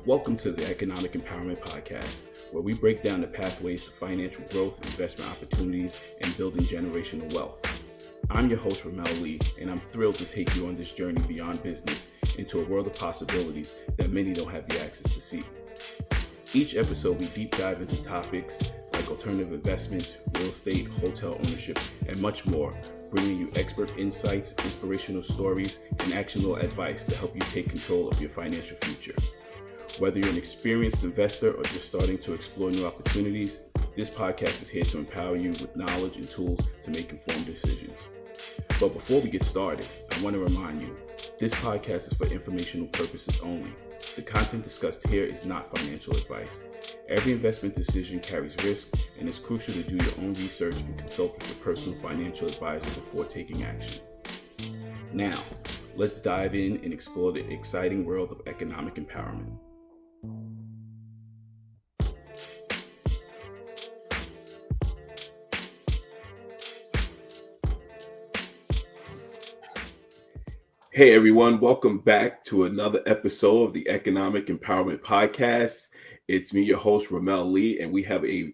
Welcome to the Economic Empowerment Podcast, where we break down the pathways to financial growth, investment opportunities, and building generational wealth. I'm your host, Ramel Lee, and I'm thrilled to take you on this journey beyond business into a world of possibilities that many don't have the access to see. Each episode, we deep dive into topics like alternative investments, real estate, hotel ownership, and much more, bringing you expert insights, inspirational stories, and actionable advice to help you take control of your financial future. Whether you're an experienced investor or just starting to explore new opportunities, this podcast is here to empower you with knowledge and tools to make informed decisions. But before we get started, I want to remind you, this podcast is for informational purposes only. The content discussed here is not financial advice. Every investment decision carries risk, and it's crucial to do your own research and consult with your personal financial advisor before taking action. Now, let's dive in and explore the exciting world of economic empowerment. Hey everyone, welcome back to another episode of the Economic Empowerment Podcast. It's me, your host, Ramel Lee, and we have a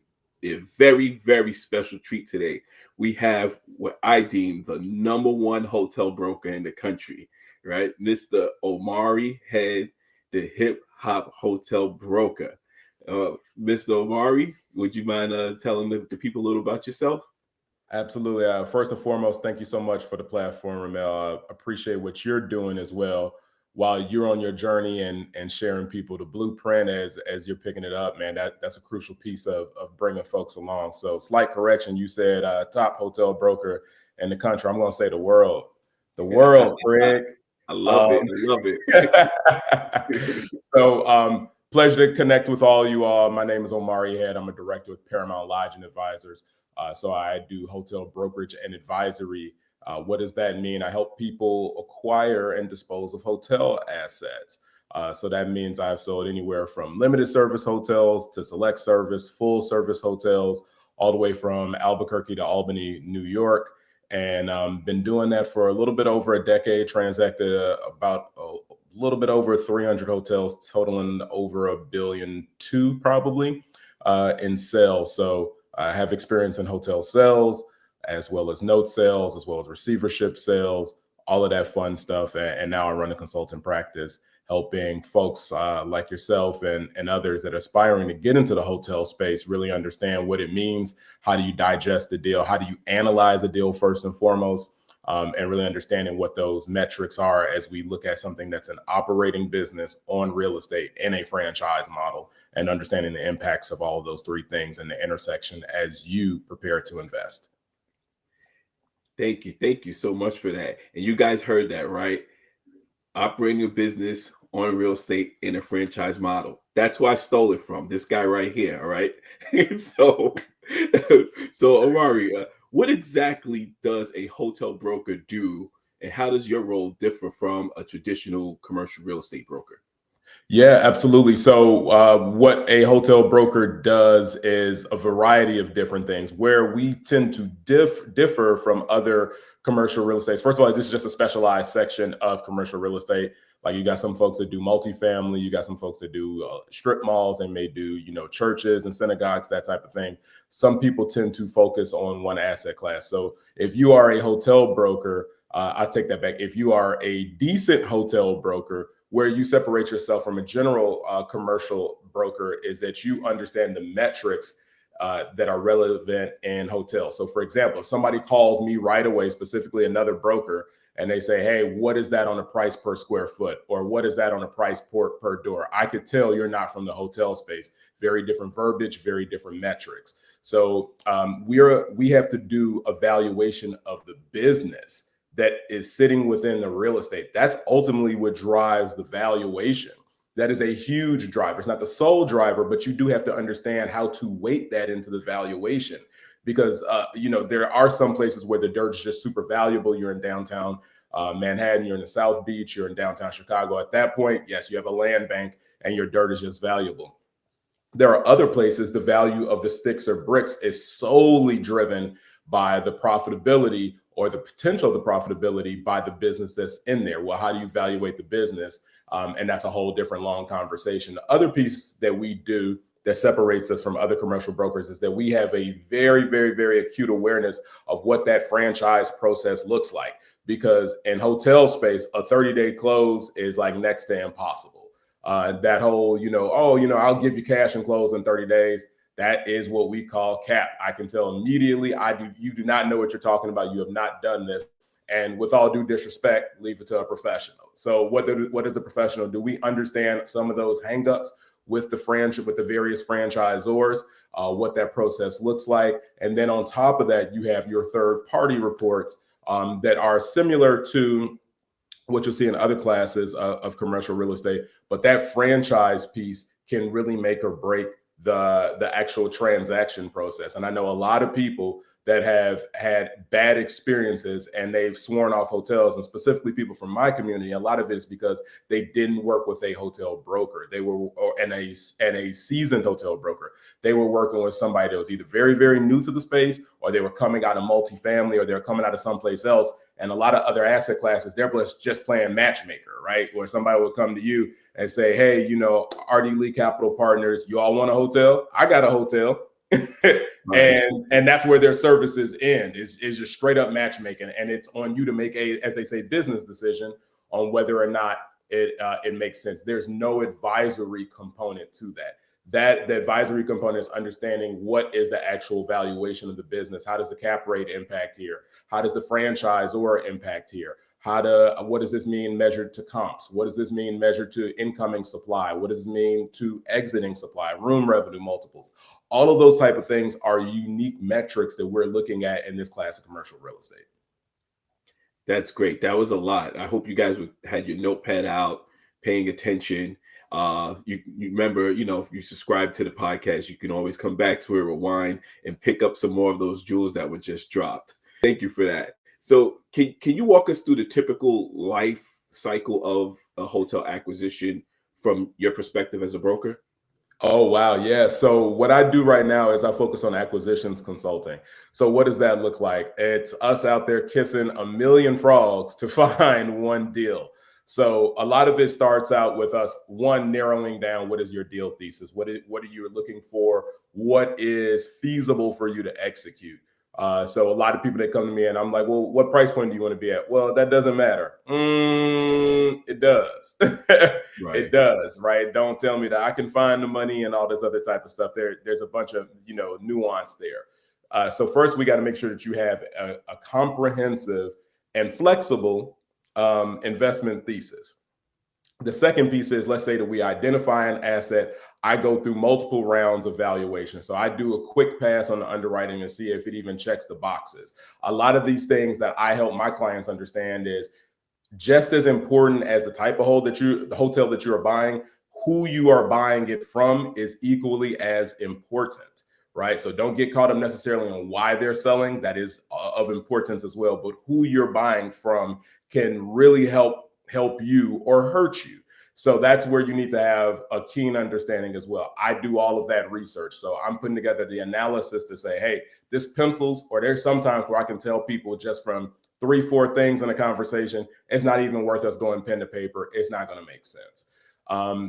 very, very special treat today. We have what I deem the number one hotel broker in the country, right? Mr. Omari Head, the hip hop hotel broker. Mr. Omari, would you mind telling the people a little about yourself? Absolutely. First and foremost, thank you so much for the platform, Ramel. I appreciate what you're doing as well while you're on your journey and sharing people the blueprint as you're picking it up, man. That's a crucial piece of bringing folks along. So slight correction, you said top hotel broker in the country. I'm going to say the world. The world, Craig. I love it. I love it. So pleasure to connect with all you all. My name is Omari Head. I'm a director with Paramount Lodging Advisors. So I do hotel brokerage and advisory. What does that mean? I help people acquire and dispose of hotel assets. So that means I've sold anywhere from limited service hotels to select service, full service hotels, all the way from Albuquerque to Albany, New York. And been doing that for a little bit over a decade, transacted about a little bit over 300 hotels, totaling over $1.2 billion probably in sales. So I have experience in hotel sales, as well as note sales, as well as receivership sales, all of that fun stuff. And now I run a consulting practice, helping folks like yourself and others that are aspiring to get into the hotel space really understand what it means. How do you digest the deal? How do you analyze a deal first and foremost? And really understanding what those metrics are as we look at something that's an operating business on real estate in a franchise model, and understanding the impacts of all of those three things and the intersection as you prepare to invest. Thank you. Thank you so much for that. And you guys heard that, right? Operating a business on real estate in a franchise model. That's where I stole it from, this guy right here, all right? So Omari, what exactly does a hotel broker do, and how does your role differ from a traditional commercial real estate broker? Yeah, absolutely. So what a hotel broker does is a variety of different things. Where we tend to differ from other commercial real estate. First of all, this is just a specialized section of commercial real estate. Like you got some folks that do multifamily, you got some folks that do strip malls, and may do, churches and synagogues, that type of thing. Some people tend to focus on one asset class. So if you are a hotel broker, I take that back. If you are a decent hotel broker, where you separate yourself from a general commercial broker is that you understand the metrics that are relevant in hotels. So for example, if somebody calls me right away, specifically another broker, and they say, hey, what is that on a price per square foot? Or what is that on a price per door? I could tell you're not from the hotel space. Very different verbiage, very different metrics. So we have to do evaluation of the business that is sitting within the real estate. That's ultimately what drives the valuation. That is a huge driver. It's not the sole driver, but you do have to understand how to weight that into the valuation. Because there are some places where the dirt is just super valuable. You're in downtown Manhattan, you're in the South Beach, you're in downtown Chicago. At that point, yes, you have a land bank and your dirt is just valuable. There are other places the value of the sticks or bricks is solely driven by the profitability or the potential of the profitability by the business that's in there. Well, how do you evaluate the business? And that's a whole different long conversation. The other piece that we do that separates us from other commercial brokers is that we have a very, very, very acute awareness of what that franchise process looks like. Because in hotel space, a 30-day close is like next to impossible. That whole, I'll give you cash and close in 30 days. That is what we call cap. I can tell immediately, you do not know what you're talking about. You have not done this. And with all due disrespect, leave it to a professional. So what does a professional do? We understand some of those hangups with the various franchisors, what that process looks like. And then on top of that, you have your third party reports that are similar to what you'll see in other classes of commercial real estate. But that franchise piece can really make or break the actual transaction process. And I know a lot of people that have had bad experiences and they've sworn off hotels, and specifically people from my community. A lot of it is because they didn't work with a hotel broker. They were and a seasoned hotel broker. They were working with somebody that was either very, very new to the space, or they were coming out of multifamily, or they're coming out of someplace else. And a lot of other asset classes, they're just playing matchmaker, right? Where somebody will come to you and say, hey, RD Lee Capital Partners, you all want a hotel? I got a hotel. Right. And that's where their services end, is just straight up matchmaking. And it's on you to make as they say, business decision on whether or not it makes sense. There's no advisory component to that. The advisory component is understanding what is the actual valuation of the business. How does the cap rate impact here? How does the franchisor impact here? What does this mean measured to comps? What does this mean measured to incoming supply? What does this mean to exiting supply, room revenue multiples? All of those type of things are unique metrics that we're looking at in this class of commercial real estate. That's great. That was a lot. I hope you guys had your notepad out, paying attention. You remember, if you subscribe to the podcast, you can always come back to it, rewind, and pick up some more of those jewels that were just dropped. Thank you for that. So can you walk us through the typical life cycle of a hotel acquisition from your perspective as a broker? Oh, wow. Yeah. So what I do right now is I focus on acquisitions consulting. So what does that look like? It's us out there kissing a million frogs to find one deal. So a lot of it starts out with us, one, narrowing down what is your deal thesis? What are you looking for? What is feasible for you to execute? So a lot of people that come to me and I'm like, well, what price point do you want to be at? Well, that doesn't matter. It does. Right. It does, right? Don't tell me that I can find the money and all this other type of stuff. There's a bunch of, nuance there. So first we got to make sure that you have a comprehensive and flexible investment thesis. The second piece is, let's say that we identify an asset. I go through multiple rounds of valuation. So I do a quick pass on the underwriting and see if it even checks the boxes. A lot of these things that I help my clients understand is just as important as the type of the hotel that you are buying, who you are buying it from is equally as important, right? So don't get caught up necessarily on why they're selling. That is of importance as well, but who you're buying from can really help you or hurt you. So that's where you need to have a keen understanding as well. I do all of that research. So I'm putting together the analysis to say, hey, this pencils, or there's sometimes where I can tell people just from 3-4 things in a conversation, it's not even worth us going pen to paper. It's not going to make sense.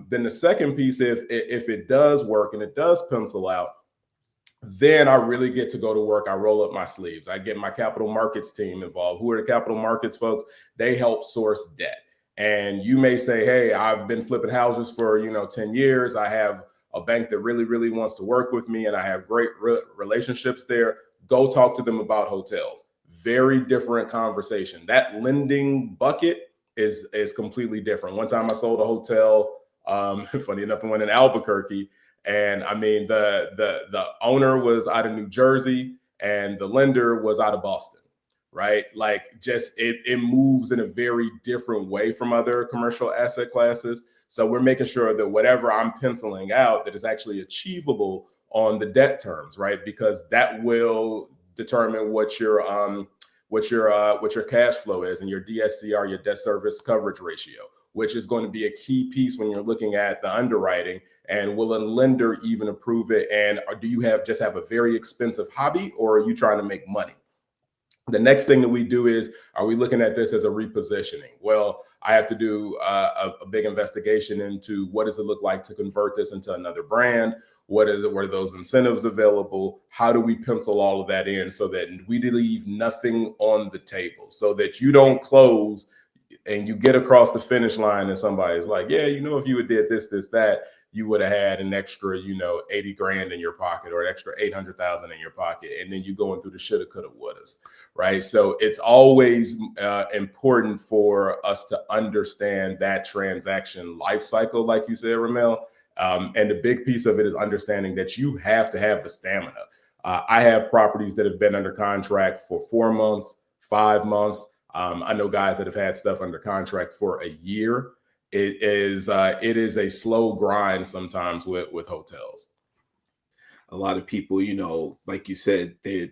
Then the second piece, if it does work and it does pencil out, then I really get to go to work. I roll up my sleeves. I get my capital markets team involved. Who are the capital markets folks? They help source debt. And you may say, hey, I've been flipping houses for 10 years. I have a bank that really, really wants to work with me and I have great relationships there. Go talk to them about hotels. Very different conversation. That lending bucket is completely different. One time I sold a hotel, funny enough, the one in Albuquerque. And I mean, the owner was out of New Jersey and the lender was out of Boston, right? Like just it moves in a very different way from other commercial asset classes. So we're making sure that whatever I'm penciling out, that is actually achievable on the debt terms, right? Because that will determine what your cash flow is and your DSCR, your debt service coverage ratio, which is going to be a key piece when you're looking at the underwriting. And will a lender even approve it? And do you just have a very expensive hobby, or are you trying to make money? The next thing that we do is, are we looking at this as a repositioning? Well, I have to do a big investigation into what does it look like to convert this into another brand? What are those incentives available? How do we pencil all of that in so that we leave nothing on the table, so that you don't close and you get across the finish line and somebody's like, yeah, if you had did this, that, you would have had an extra, 80 grand in your pocket, or an extra 800,000 in your pocket. And then you going through the shoulda, coulda, wouldas, right? So it's always important for us to understand that transaction life cycle, like you said, Ramel. And the big piece of it is understanding that you have to have the stamina. I have properties that have been under contract for 4 months, 5 months. I know guys that have had stuff under contract for a year. It is a slow grind sometimes with hotels. A lot of people, like you said, they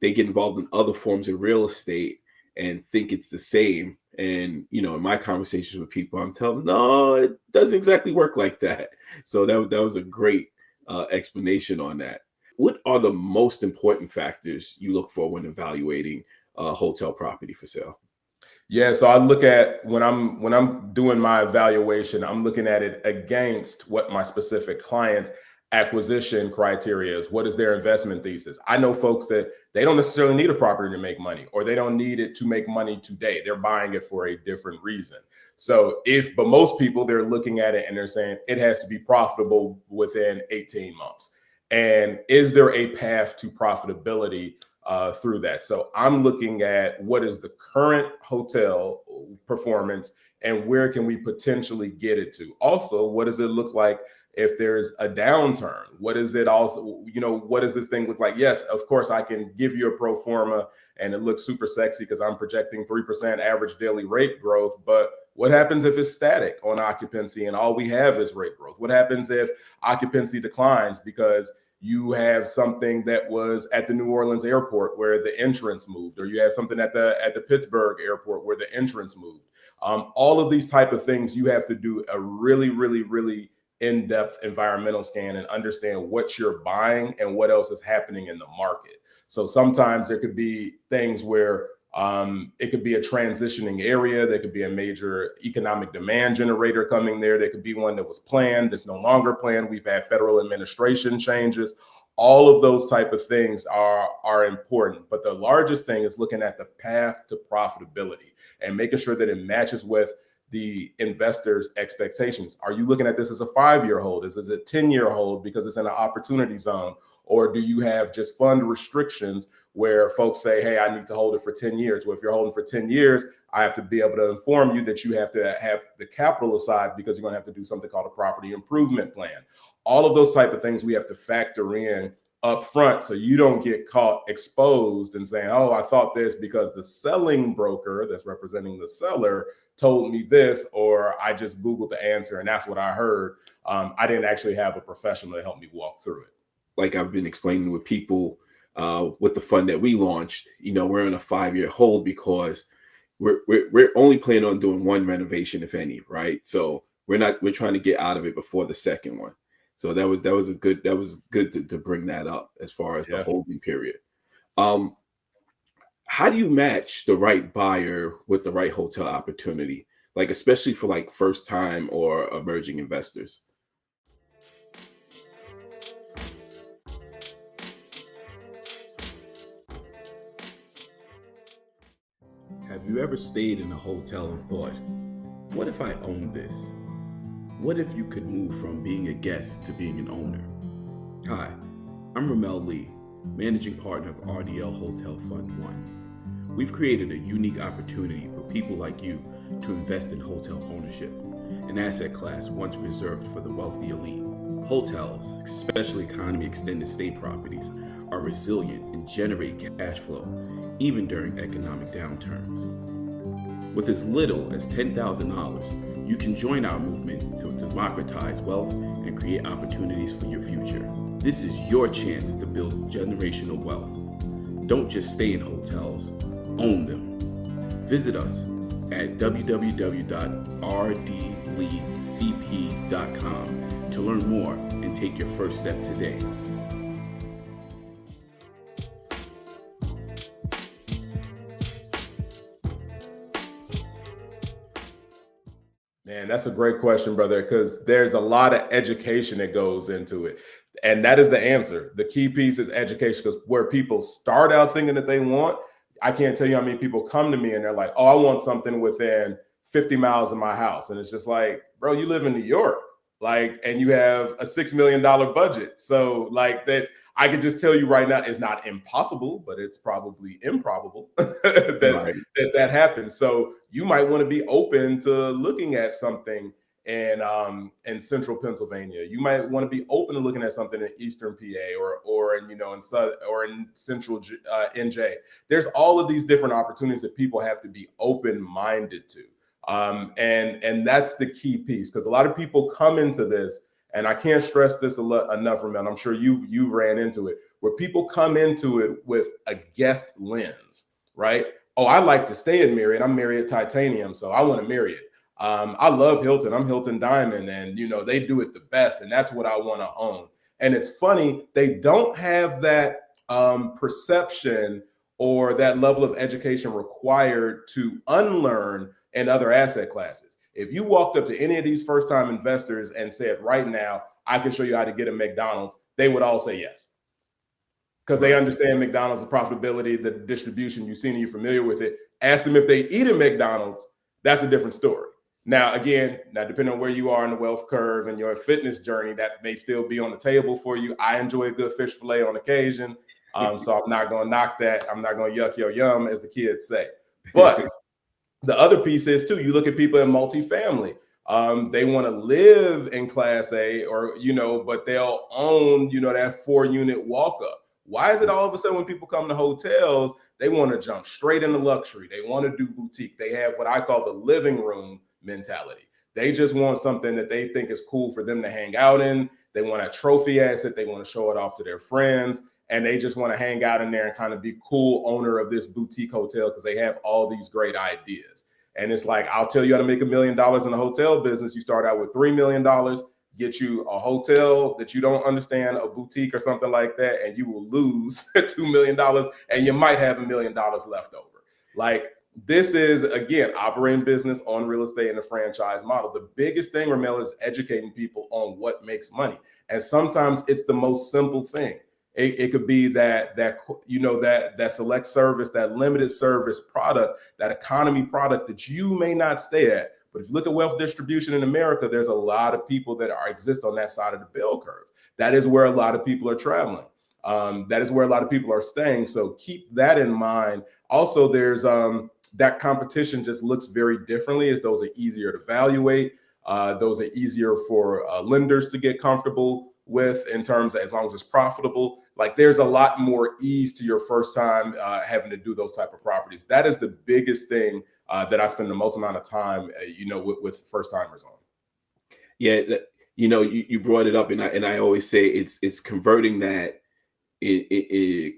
get involved in other forms of real estate and think it's the same. And in my conversations with people, I'm telling them, no, it doesn't exactly work like that. So that was a great explanation on that. What are the most important factors you look for when evaluating a hotel property for sale? Yeah, so I look at when I'm doing my evaluation, I'm looking at it against what my specific client's acquisition criteria is. What is their investment thesis? I know folks that they don't necessarily need a property to make money, or they don't need it to make money today. They're buying it for a different reason. So but most people, they're looking at it and they're saying it has to be profitable within 18 months. And is there a path to profitability through that? So I'm looking at what is the current hotel performance and where can we potentially get it to? Also, what does it look like if there's a downturn? What is it also, what does this thing look like? Yes, of course, I can give you a pro forma and it looks super sexy because I'm projecting 3% average daily rate growth. But what happens if it's static on occupancy and all we have is rate growth? What happens if occupancy declines because you have something that was at the New Orleans airport where the entrance moved, or you have something at the Pittsburgh airport where the entrance moved? All of these type of things, you have to do a really, really, really in-depth environmental scan and understand what you're buying and what else is happening in the market. So sometimes there could be things where it could be a transitioning area. There could be a major economic demand generator coming there. There could be one that was planned that's no longer planned. We've had federal administration changes. All of those type of things are important. But the largest thing is looking at the path to profitability and making sure that it matches with the investor's expectations. Are you looking at this as a 5-year hold? Is it a 10-year hold because it's in an opportunity zone? Or do you have just fund restrictions where folks say, hey, I need to hold it for 10 years. Well, if you're holding for 10 years, I have to be able to inform you that you have to have the capital aside because you're going to have to do something called a property improvement plan. All of those type of things we have to factor in up front so you don't get caught exposed and saying, oh, I thought this because the selling broker that's representing the seller told me this, or I just Googled the answer and that's what I heard. I didn't actually have a professional to help me walk through it. Like I've been explaining with people with the fund that we launched, we're on a 5-year hold because we're only planning on doing one renovation, if any, right? So we're trying to get out of it before the second one. So that was good to bring that up as far as the holding period. How do you match the right buyer with the right hotel opportunity? Like, especially for like first time or emerging investors? Have you ever stayed in a hotel and thought, what if I owned this? What if you could move from being a guest to being an owner? Hi, I'm Ramel Lee, managing partner of RDL Hotel Fund 1. We've created a unique opportunity for people like you to invest in hotel ownership, an asset class once reserved for the wealthy elite. Hotels, especially economy extended stay properties, are resilient and generate cash flow, even during economic downturns. With as little as $10,000, you can join our movement to democratize wealth and create opportunities for your future. This is your chance to build generational wealth. Don't just stay in hotels, own them. Visit us at www.rdleecp.com to learn more and take your first step today. Man, that's a great question, brother, because there's a lot of education that goes into it. And that is the answer. The key piece is education, because where people start out thinking that they want, I can't tell you how many people come to me and they're like, oh, I want something within 50 miles of my house. And it's just like, bro, you live in New York, like, and you have a $6 million budget. So, like, that, I can just tell you right now, it's not impossible, but it's probably improbable that, Right. that happens. So you might want to be open to looking at something in central Pennsylvania. You might want to be open to looking at something in eastern PA or in, you know, in south or in central NJ. There's all of these different opportunities that people have to be open-minded to. And that's the key piece, because a lot of people come into this, and I can't stress this enough, Ramel. I'm sure you've ran into it, where people come into it with a guest lens, right? Oh, I like to stay at Marriott. I'm Marriott Titanium, so I want to Marriott. I love Hilton. I'm Hilton Diamond, and you know they do it the best, and that's what I want to own. And it's funny, they don't have that perception or that level of education required to unlearn in other asset classes. If you walked up to any of these first-time investors and said, right now, I can show you how to get a McDonald's, they would all say yes, because they understand McDonald's, the profitability, the distribution. You've seen it, you're familiar with it. Ask them if they eat at McDonald's. That's a different story. Now, again, depending on where you are in the wealth curve and your fitness journey, that may still be on the table for you. I enjoy a good fish fillet on occasion, so I'm not going to knock that. I'm not going to yuck your yum, as the kids say. But the other piece is, too, you look at people in multifamily. They want to live in Class A, or, you know, but they'll own, you know, that 4-unit walk-up. Why is it all of a sudden when people come to hotels, they want to jump straight into luxury? They want to do boutique. They have what I call the living room mentality. They just want something that they think is cool for them to hang out in. They want a trophy asset. They want to show it off to their friends. And they just want to hang out in there and kind of be cool owner of this boutique hotel, because they have all these great ideas. And it's like, I'll tell you how to make $1 million in the hotel business. You start out with $3 million, get you a hotel that you don't understand, a boutique or something like that, and you will lose $2 million, and you might have $1 million left over. Like, this is, again, operating business on real estate in a franchise model. The biggest thing, Ramel, is educating people on what makes money. And sometimes it's the most simple thing. It could be that you know, that select service, that limited service product, that economy product that you may not stay at. But if you look at wealth distribution in America, there's a lot of people that exist on that side of the bell curve. That is where a lot of people are traveling. That is where a lot of people are staying. So keep that in mind. Also, there's that competition just looks very differently, as those are easier to evaluate. Those are easier for lenders to get comfortable with, in terms of, as long as it's profitable. Like, there's a lot more ease to your first time having to do those type of properties. That is the biggest thing that I spend the most amount of time, you know, with first timers on. Yeah, you know, you brought it up, and I always say it's converting that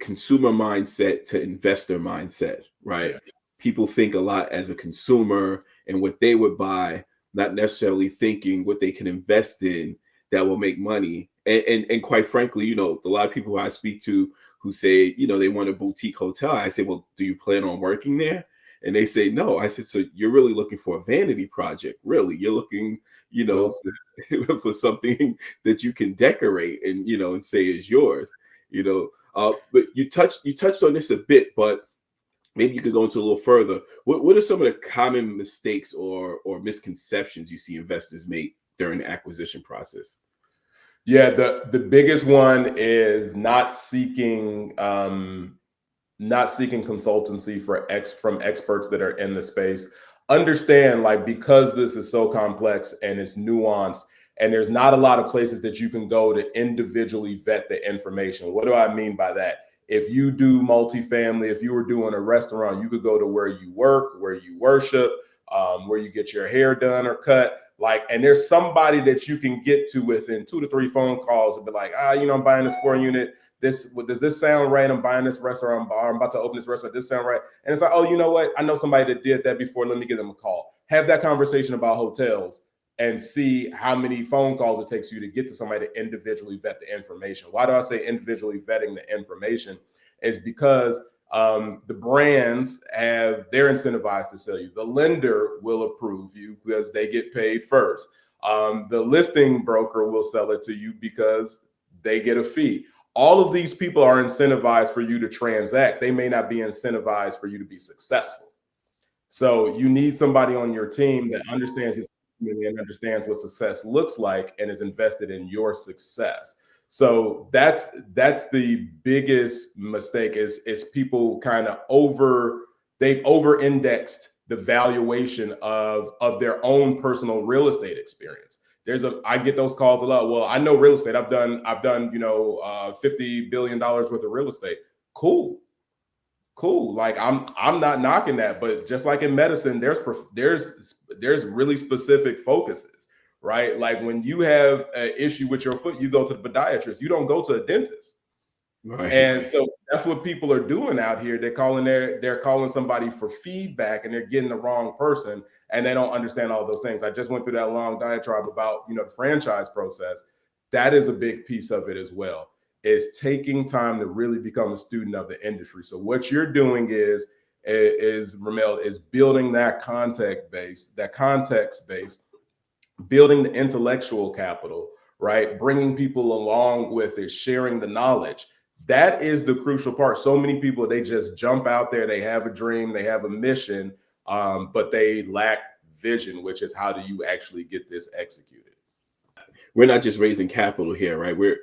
consumer mindset to investor mindset, right? Yeah. People think a lot as a consumer and what they would buy, not necessarily thinking what they can invest in that will make money. And quite frankly, you know, a lot of people who I speak to who say, you know, they want a boutique hotel. I say, well, do you plan on working there? And they say, no. I said, so you're really looking for a vanity project? Really? You're looking, you know, for something that you can decorate and, you know, and say is yours, you know. But you touched on this a bit, but maybe you could go into a little further. What are some of the common mistakes or misconceptions you see investors make during the acquisition process? Yeah, the biggest one is not seeking consultancy from experts that are in the space. Understand, like, because this is so complex and it's nuanced, and there's not a lot of places that you can go to individually vet the information. What do I mean by that? If you do multifamily, if you were doing a restaurant, you could go to where you work, where you worship, where you get your hair done or cut. Like, and there's somebody that you can get to within 2 to 3 phone calls and be like, you know, I'm buying this 4-unit. Does this sound right? I'm buying this restaurant bar. I'm about to open this restaurant. Does this sound right? And it's like, oh, you know what? I know somebody that did that before. Let me give them a call. Have that conversation about hotels and see how many phone calls it takes you to get to somebody to individually vet the information. Why do I say individually vetting the information? Is because The brands they're incentivized to sell you. The lender will approve you because they get paid first. The listing broker will sell it to you because they get a fee. All of these people are incentivized for you to transact. They may not be incentivized for you to be successful. So you need somebody on your team that understands his community and understands what success looks like and is invested in your success. So that's the biggest mistake is people kind of they've over indexed the valuation of their own personal real estate experience. I get those calls a lot. Well, I know real estate. I've done $50 billion worth of real estate. Cool. Like I'm not knocking that, but just like in medicine, there's really specific focuses, right? Like when you have an issue with your foot, you go to the podiatrist. You don't go to a dentist. Right. And so that's what people are doing out here. They're calling somebody for feedback, and they're getting the wrong person, and they don't understand all those things. I just went through that long diatribe about the franchise process. That is a big piece of it as well. Is taking time to really become a student of the industry. So what you're doing is Ramel, is building that context base, building the intellectual capital, right? Bringing people along with it, sharing the knowledge. That is the crucial part. So many people, they just jump out there. They have a dream, they have a mission, but they lack vision, which is how do you actually get this executed? We're not just raising capital here, right? We're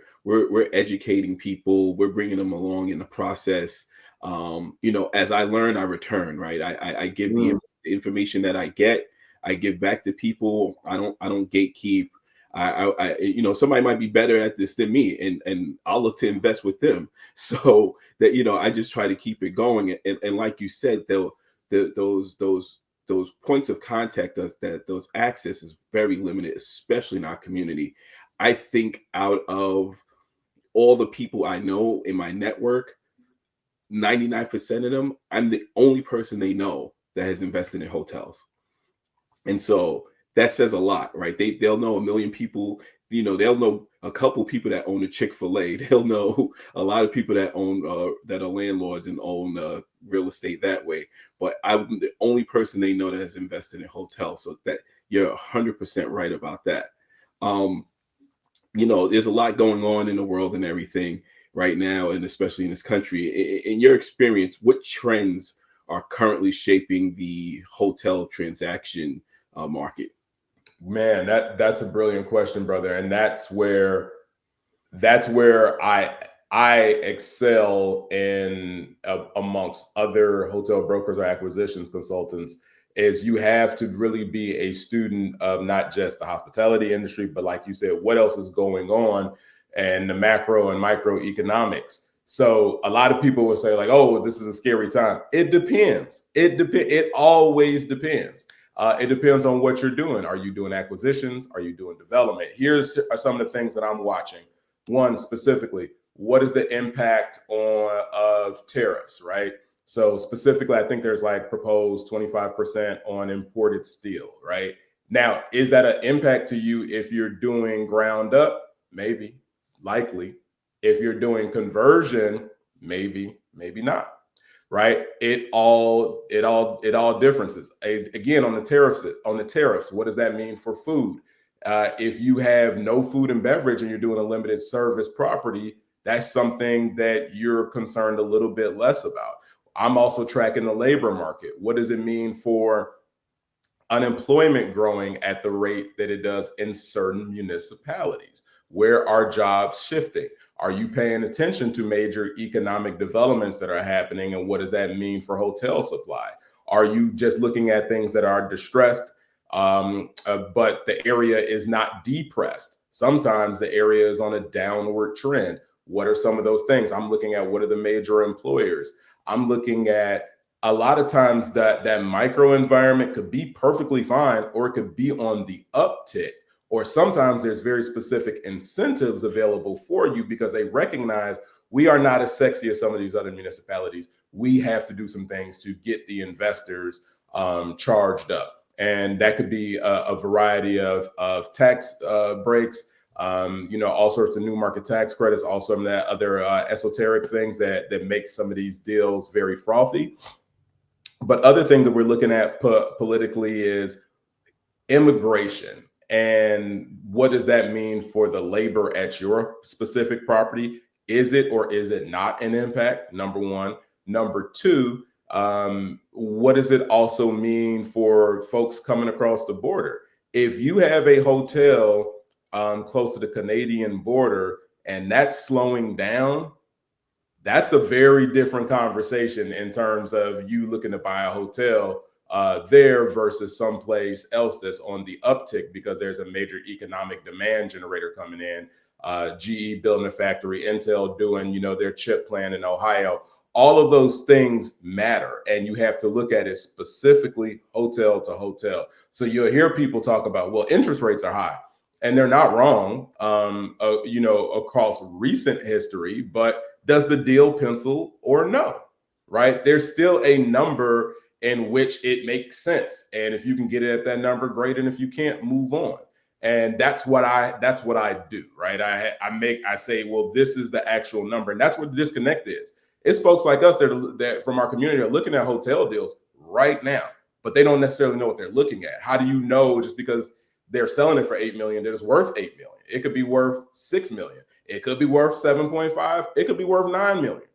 educating people. We're bringing them along in the process. As I learn, I return, right? I give the information that I get. I give back to people. I don't gatekeep. Somebody might be better at this than me, and I'll look to invest with them. So that I just try to keep it going. And like you said, those points of contact, those access is very limited, especially in our community. I think out of all the people I know in my network, 99% of them, I'm the only person they know that has invested in hotels. And so that says a lot, right? They'll know a million people, they'll know a couple people that own a Chick-fil-A. They'll know a lot of people that own that are landlords and own real estate that way. But I'm the only person they know that has invested in hotels. So that you're 100% right about that. There's a lot going on in the world and everything right now, and especially in this country. In your experience, what trends are currently shaping the hotel transaction market? Man, that's a brilliant question, brother. And that's where I excel in amongst other hotel brokers or acquisitions consultants, is you have to really be a student of not just the hospitality industry, but like you said, what else is going on and the macro and microeconomics. So a lot of people will say like, oh, this is a scary time. It depends. It always depends. It depends on what you're doing. Are you doing acquisitions? Are you doing development? Here's some of the things that I'm watching. One, specifically, what is the impact of tariffs, right? So specifically, I think there's like proposed 25% on imported steel, right? Now, is that an impact to you if you're doing ground up? Maybe, likely. If you're doing conversion, maybe not. Right? It all differences. Again, on the tariffs, what does that mean for food? If you have no food and beverage and you're doing a limited service property, that's something that you're concerned a little bit less about. I'm also tracking the labor market. What does it mean for unemployment growing at the rate that it does in certain municipalities? Where are jobs shifting? Are you paying attention to major economic developments that are happening, and what does that mean for hotel supply? Are you just looking at things that are distressed, but the area is not depressed? Sometimes the area is on a downward trend. What are some of those things? I'm looking at what are the major employers. I'm looking at a lot of times that micro environment could be perfectly fine, or it could be on the uptick. Or sometimes there's very specific incentives available for you because they recognize we are not as sexy as some of these other municipalities. We have to do some things to get the investors charged up. And that could be a variety of tax breaks. all sorts of new market tax credits, also some of that other esoteric things that make some of these deals very frothy. But other thing that we're looking at politically is immigration. And what does that mean for the labor at your specific property? Is it or is it not an impact? Number one. Number two, what does it also mean for folks coming across the border? If you have a hotel close to the Canadian border and that's slowing down, that's a very different conversation in terms of you looking to buy a hotel there versus someplace else that's on the uptick because there's a major economic demand generator coming in. GE building a factory, Intel doing, their chip plant in Ohio. All of those things matter, and you have to look at it specifically hotel to hotel. So you'll hear people talk about, well, interest rates are high, and they're not wrong, across recent history, but does the deal pencil or no, right? There's still a number in which it makes sense. And if you can get it at that number, great. And if you can't, move on. And that's what I do, right? I say, well, this is the actual number. And that's what the disconnect is. It's folks like us that from our community are looking at hotel deals right now, but they don't necessarily know what they're looking at. How do you know just because they're selling it for $8 million that it's worth $8 million? It could be worth $6 million. It could be worth 7.5. It could be worth 9 million.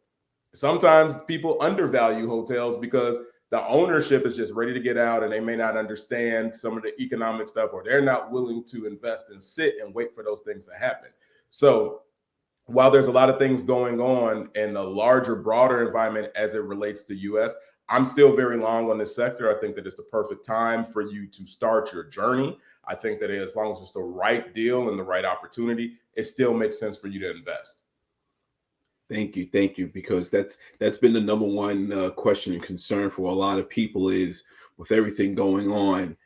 Sometimes people undervalue hotels because the ownership is just ready to get out and they may not understand some of the economic stuff, or they're not willing to invest and sit and wait for those things to happen. So while there's a lot of things going on in the larger, broader environment as it relates to US, I'm still very long on this sector. I think that it's the perfect time for you to start your journey. I think that as long as it's the right deal and the right opportunity, it still makes sense for you to invest. Thank you, because that's been the number one question and concern for a lot of people is, with everything going on,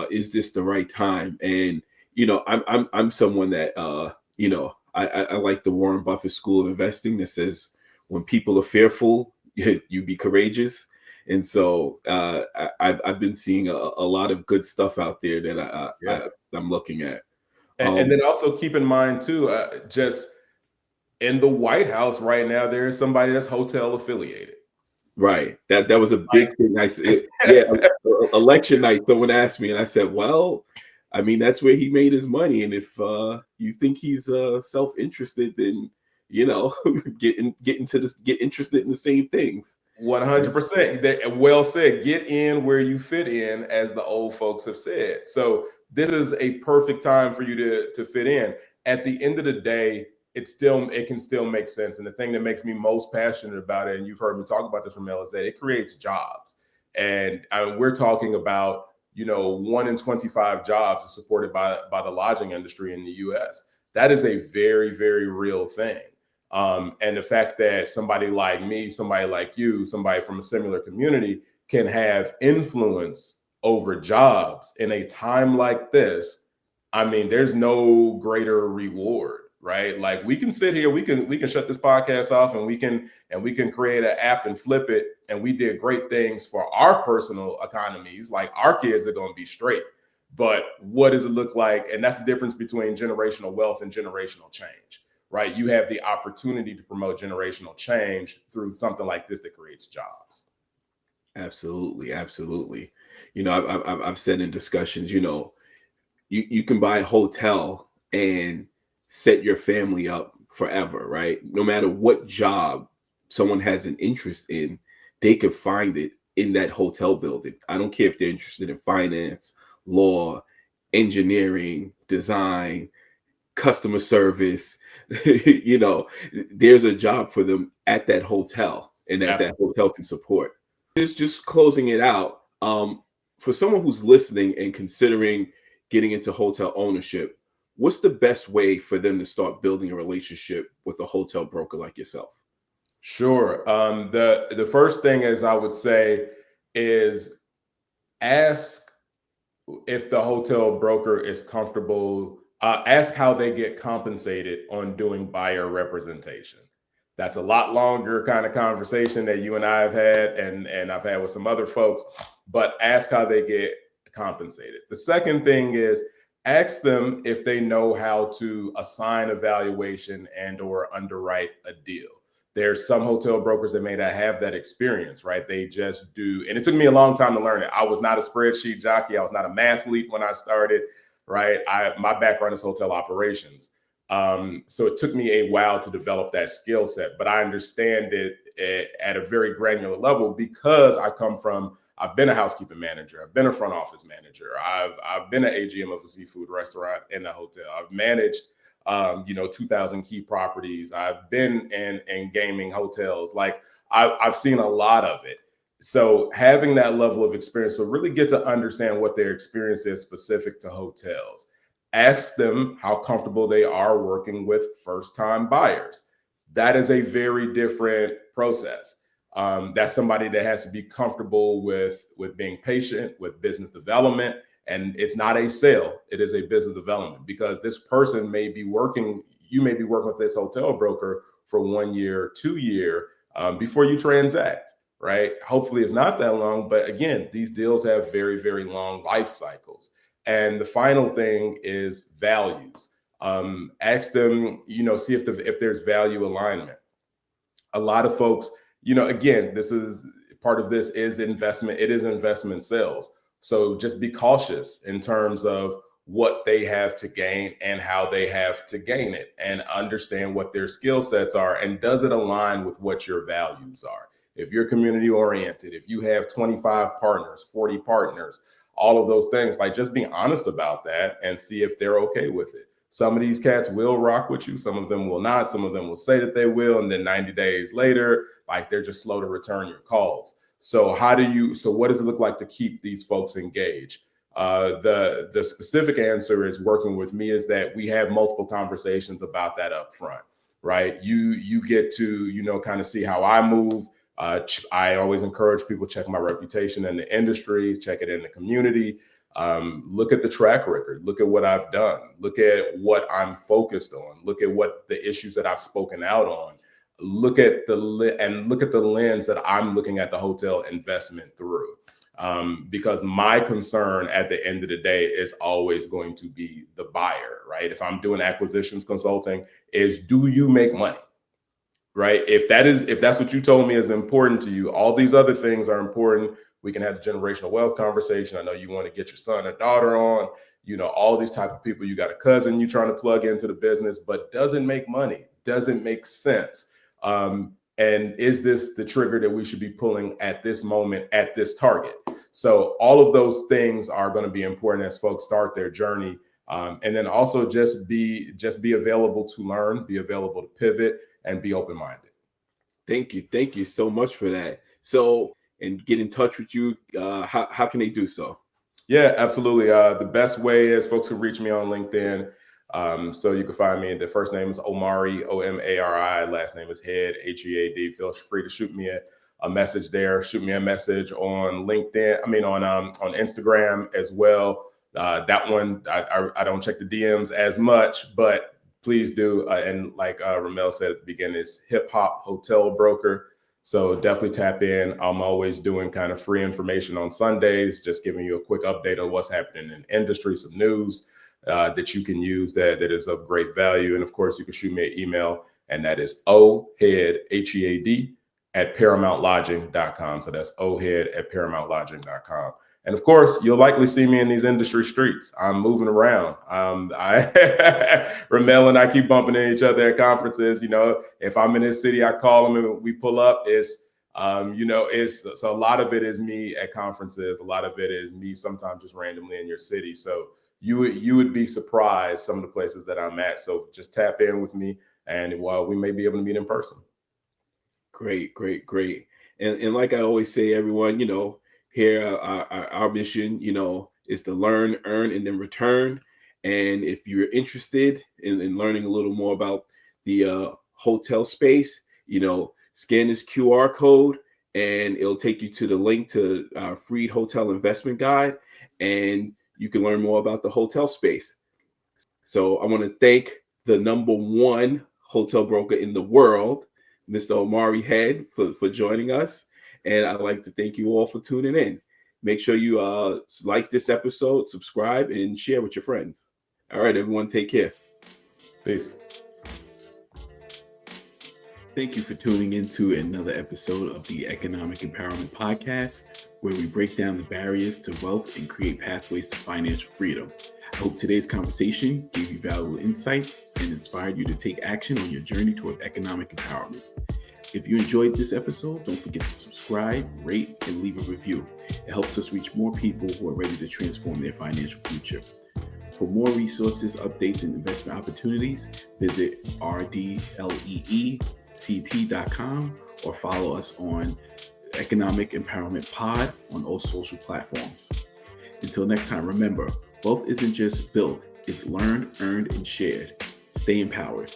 is this the right time? And I'm someone that I like the Warren Buffett school of investing that says when people are fearful, you be courageous. And so I've been seeing a lot of good stuff out there that I'm looking at. And then also keep in mind too, just in the White House right now, there is somebody that's hotel affiliated. Right. That was a big thing. Election night, someone asked me and I said, well, I mean, that's where he made his money. And if you think he's self-interested, then, get interested in the same things. 100%. Well said. Get in where you fit in, as the old folks have said. So this is a perfect time for you to fit in. At the end of the day, it can still make sense. And the thing that makes me most passionate about it, and you've heard me talk about this, Ramel, is that it creates jobs. And we're talking about, 1 in 25 jobs is supported by the lodging industry in the US. That is a very, very real thing. And the fact that somebody like me, somebody like you, somebody from a similar community can have influence over jobs in a time like this, I mean, there's no greater reward, right? Like, we can sit here, we can shut this podcast off and we can create an app and flip it. And we did great things for our personal economies. Like, our kids are going to be straight. But what does it look like? And that's the difference between generational wealth and generational change, right? You have the opportunity to promote generational change through something like this that creates jobs. Absolutely. I've said in discussions, you can buy a hotel and set your family up forever, right? No matter what job someone has an interest in, they could find it in that hotel building. I don't care if they're interested in finance, law, engineering, design, customer service. There's a job for them at that hotel, and that hotel can support. Just closing it out, for someone who's listening and considering getting into hotel ownership, what's the best way for them to start building a relationship with a hotel broker like yourself? Sure. The first thing, as I would say, is ask if the hotel broker is comfortable. Ask how they get compensated on doing buyer representation. That's a lot longer kind of conversation that you and I have had, and I've had with some other folks, but ask how they get compensated. The second thing is Ask them if they know how to assign a valuation and or underwrite a deal. There's some hotel brokers that may not have that experience, right? They just do. And it took me a long time to learn it. I was not a spreadsheet jockey. I was not a mathlete when I started, right? My background is hotel operations. So it took me a while to develop that skill set, but I understand it at a very granular level because I've been a housekeeping manager. I've been a front office manager. I've been an AGM of a seafood restaurant in a hotel. I've managed, 2,000 key properties. I've been in gaming hotels. Like I've seen a lot of it. So having that level of experience, so really get to understand what their experience is specific to hotels. Ask them how comfortable they are working with first-time buyers. That is a very different process. That's somebody that has to be comfortable with being patient, with business development. And it's not a sale, it is a business development, because this person may be working, you may be working with this hotel broker for 1 year, 2 year, before you transact, right? Hopefully it's not that long, but again, these deals have very, very long life cycles. And the final thing is values. Ask them, see if there's value alignment. A lot of folks, again, this is part of this is investment. It is investment sales. So just be cautious in terms of what they have to gain and how they have to gain it, and understand what their skill sets are. And does it align with what your values are? If you're community oriented, if you have 25 partners, 40 partners, all of those things, like just being honest about that and see if they're okay with it. Some of these cats will rock with you. Some of them will not. Some of them will say that they will. And then 90 days later, like they're just slow to return your calls. So what does it look like to keep these folks engaged? The specific answer is working with me is that we have multiple conversations about that up front, right? You get to, kind of see how I move. I always encourage people to check my reputation in the industry, check it in the community. Look at the track record, look at what I've done, look at what I'm focused on, look at what the issues that I've spoken out on, look at the lens that I'm looking at the hotel investment through. Because my concern at the end of the day is always going to be the buyer, right? If I'm doing acquisitions consulting, is do you make money? Right? If that's what you told me is important to you, all these other things are important. We can have the generational wealth conversation. I know you want to get your son or daughter on, all these type of people. You got a cousin you trying to plug into the business, but doesn't make money, doesn't make sense. And is this the trigger that we should be pulling at this moment, at this target? So all of those things are going to be important as folks start their journey. And then also just be available to learn, be available to pivot, and be open-minded. Thank you so much for that. So, and get in touch with you, how can they do so? Yeah, absolutely. The best way is folks can reach me on LinkedIn. So you can find me. The first name is Omari, Omari. Last name is Head, Head. Feel free to shoot me a message there. Shoot me a message on LinkedIn. On Instagram as well. That one, I don't check the DMs as much, but please do. And like Ramel said at the beginning, it's Hip Hop Hotel Broker. So definitely tap in. I'm always doing kind of free information on Sundays, just giving you a quick update of what's happening in the industry, some news that you can use that is of great value. And of course, you can shoot me an email, and that is ohead, Head, at ParamountLodging.com. So that's ohead at ParamountLodging.com. And of course, you'll likely see me in these industry streets. I'm moving around. Ramel and I keep bumping into each other at conferences. If I'm in this city, I call them and we pull up. So a lot of it is me at conferences. A lot of it is me sometimes just randomly in your city. So you would be surprised some of the places that I'm at. So just tap in with me, and we may be able to meet in person. Great. And like I always say, everyone, here, our mission, is to learn, earn, and then return. And if you're interested in learning a little more about the hotel space, scan this QR code, and it'll take you to the link to our free hotel investment guide, and you can learn more about the hotel space. So I want to thank the number one hotel broker in the world, Mr. Omari Head, for joining us. And I'd like to thank you all for tuning in. Make sure you like this episode, subscribe, and share with your friends. All right, everyone, take care. Peace. Thank you for tuning into another episode of the Economic Empowerment Podcast, where we break down the barriers to wealth and create pathways to financial freedom. I hope today's conversation gave you valuable insights and inspired you to take action on your journey toward economic empowerment. If you enjoyed this episode, don't forget to subscribe, rate, and leave a review. It helps us reach more people who are ready to transform their financial future. For more resources, updates, and investment opportunities, visit rdleecp.com or follow us on Economic Empowerment Pod on all social platforms. Until next time, remember, wealth isn't just built, it's learned, earned, and shared. Stay empowered.